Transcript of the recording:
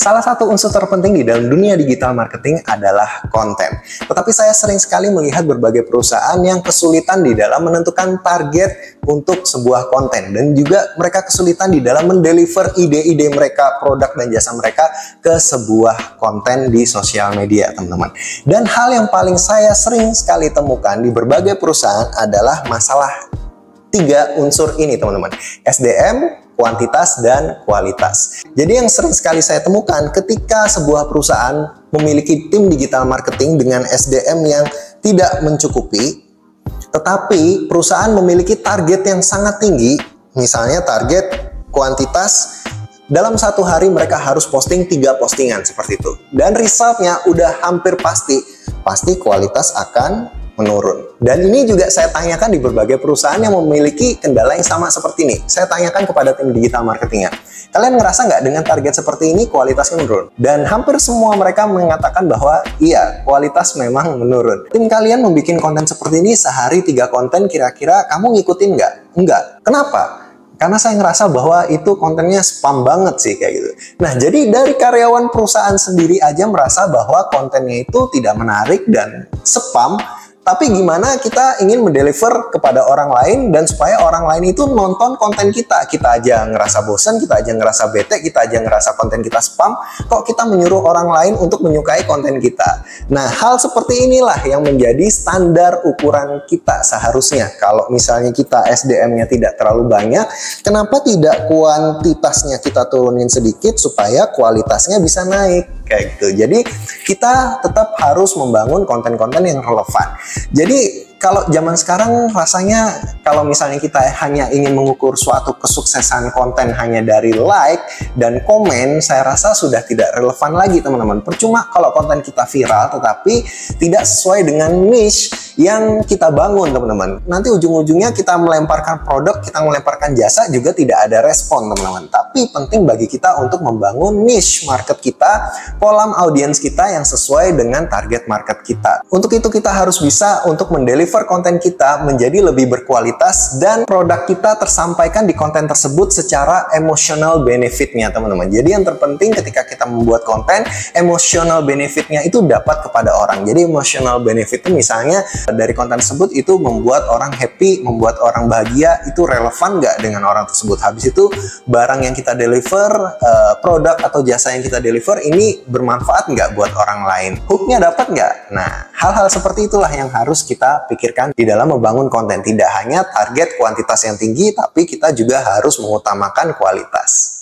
Salah satu unsur terpenting di dalam dunia digital marketing adalah konten. Tetapi saya sering sekali melihat berbagai perusahaan yang kesulitan di dalam menentukan target untuk sebuah konten. Dan juga mereka kesulitan di dalam mendeliver ide-ide mereka, produk dan jasa mereka ke sebuah konten di sosial media, teman-teman. Dan hal yang paling saya sering sekali temukan di berbagai perusahaan adalah masalah 3 unsur ini, teman-teman. SDM, kuantitas, dan kualitas. Jadi yang sering sekali saya temukan ketika sebuah perusahaan memiliki tim digital marketing dengan SDM yang tidak mencukupi, tetapi perusahaan memiliki target yang sangat tinggi, misalnya target kuantitas, dalam satu hari mereka harus posting 3 postingan seperti itu. Dan resultnya udah hampir pasti kualitas akan menurun. Dan ini juga saya tanyakan di berbagai perusahaan yang memiliki kendala yang sama seperti ini. Saya tanyakan kepada tim digital marketingnya, kalian ngerasa nggak dengan target seperti ini kualitasnya menurun? Dan hampir semua mereka mengatakan bahwa iya, kualitas memang menurun. Tim kalian membuat konten seperti ini sehari 3 konten, kira-kira kamu ngikutin nggak? Enggak. Kenapa? Karena saya ngerasa bahwa itu kontennya spam banget sih kayak gitu. Nah, jadi dari karyawan perusahaan sendiri aja merasa bahwa kontennya itu tidak menarik dan spam. Tapi gimana kita ingin mendeliver kepada orang lain dan supaya orang lain itu nonton konten kita. Kita aja ngerasa bosan, kita aja ngerasa bete, kita aja ngerasa konten kita spam. Kok kita menyuruh orang lain untuk menyukai konten kita? Nah, hal seperti inilah yang menjadi standar ukuran kita seharusnya. Kalau misalnya kita SDM-nya tidak terlalu banyak, kenapa tidak kuantitasnya kita turunin sedikit supaya kualitasnya bisa naik? Kayak gitu. Jadi kita tetap harus membangun konten-konten yang relevan. Jadi kalau zaman sekarang rasanya kalau misalnya kita hanya ingin mengukur suatu kesuksesan konten hanya dari like dan komen, saya rasa sudah tidak relevan lagi, teman-teman. Percuma kalau konten kita viral tetapi tidak sesuai dengan niche yang kita bangun, teman-teman. Nanti ujung-ujungnya kita melemparkan produk, kita melemparkan jasa juga tidak ada respon, teman-teman. Tapi penting bagi kita untuk membangun niche market kita, kolam audiens kita yang sesuai dengan target market kita. Untuk itu kita harus bisa untuk mendeliver konten kita menjadi lebih berkualitas dan produk kita tersampaikan di konten tersebut secara emotional benefitnya, teman-teman. Jadi yang terpenting ketika kita membuat konten, emotional benefitnya itu dapat kepada orang. Jadi emotional benefit itu misalnya dari konten tersebut itu membuat orang happy, membuat orang bahagia, itu relevan nggak dengan orang tersebut. Habis itu barang yang kita deliver, produk atau jasa yang kita deliver ini bermanfaat nggak buat orang lain? Hooknya dapat nggak? Nah, hal-hal seperti itulah yang harus kita pikirkan di dalam membangun konten. Tidak hanya target kuantitas yang tinggi, tapi kita juga harus mengutamakan kualitas.